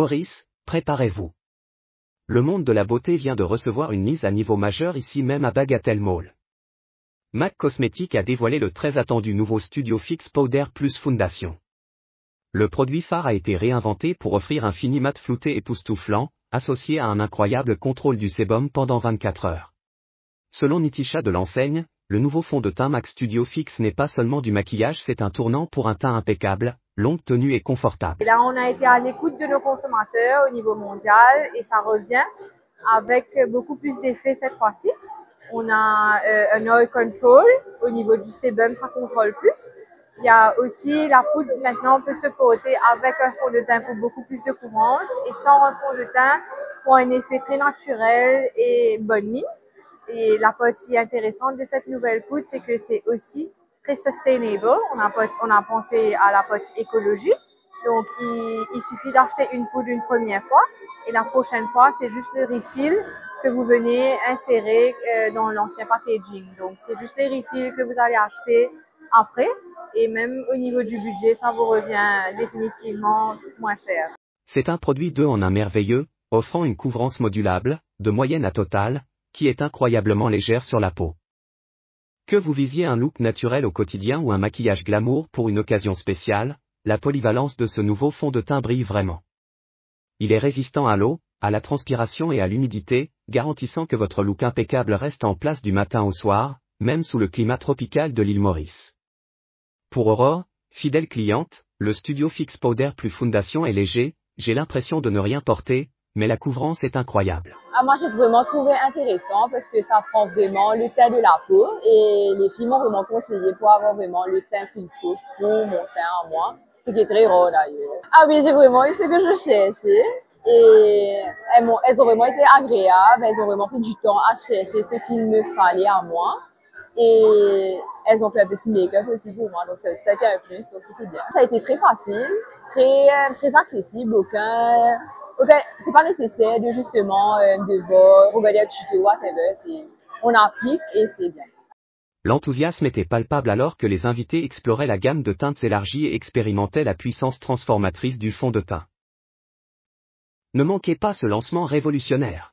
Maurice, préparez-vous. Le monde de la beauté vient de recevoir une mise à niveau majeur ici même à Bagatelle Mall. MAC Cosmetics a dévoilé le très attendu nouveau Studio Fix Powder Plus Foundation. Le produit phare a été réinventé pour offrir un fini mat flouté époustouflant, associé à un incroyable contrôle du sébum pendant 24 heures. Selon Nitisha de l'enseigne, le nouveau fond de teint MAC Studio Fix n'est pas seulement du maquillage, c'est un tournant pour un teint impeccable, longue tenue et confortable. Et là, on a été à l'écoute de nos consommateurs au niveau mondial et ça revient avec beaucoup plus d'effets cette fois-ci. On a un oil control au niveau du sébum, ça contrôle plus. Il y a aussi la poudre, maintenant on peut se porter avec un fond de teint pour beaucoup plus de couvrance et sans un fond de teint pour un effet très naturel et bonne mine. Et la partie intéressante de cette nouvelle poudre, c'est que c'est aussi très sustainable. On a pensé à la partie écologie. Donc, il suffit d'acheter une poudre une première fois et la prochaine fois, c'est juste le refill que vous venez insérer dans l'ancien packaging. Donc, c'est juste les refills que vous allez acheter après et même au niveau du budget, ça vous revient définitivement moins cher. C'est un produit 2 en 1 merveilleux, offrant une couvrance modulable, de moyenne à totale, qui est incroyablement légère sur la peau. Que vous visiez un look naturel au quotidien ou un maquillage glamour pour une occasion spéciale, la polyvalence de ce nouveau fond de teint brille vraiment. Il est résistant à l'eau, à la transpiration et à l'humidité, garantissant que votre look impeccable reste en place du matin au soir, même sous le climat tropical de l'île Maurice. Pour Aurore, fidèle cliente, le Studio Fix Powder Plus Foundation est léger, j'ai l'impression de ne rien porter, mais la couvrance est incroyable. Moi, j'ai vraiment trouvé intéressant parce que ça prend vraiment le teint de la peau et les filles m'ont vraiment conseillé pour avoir vraiment le teint qu'il faut pour mon teint à moi, ce qui est très rare d'ailleurs. Ah oui, j'ai vraiment eu ce que je cherchais et elles ont vraiment été agréables, elles ont vraiment pris du temps à chercher ce qu'il me fallait à moi et elles ont fait un petit make-up aussi pour moi, donc ça a été un plus, donc c'était bien. Ça a été très facile, très accessible, c'est pas nécessaire de justement devoir regarder un tuto, whatever, on applique et c'est bien. L'enthousiasme était palpable alors que les invités exploraient la gamme de teintes élargies et expérimentaient la puissance transformatrice du fond de teint. Ne manquez pas ce lancement révolutionnaire.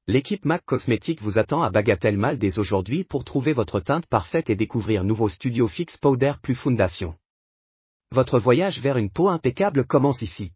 L'équipe MAC Cosmetics vous attend à Bagatelle Mall dès aujourd'hui pour trouver votre teinte parfaite et découvrir nouveau Studio Fix Powder Plus Foundation. Votre voyage vers une peau impeccable commence ici.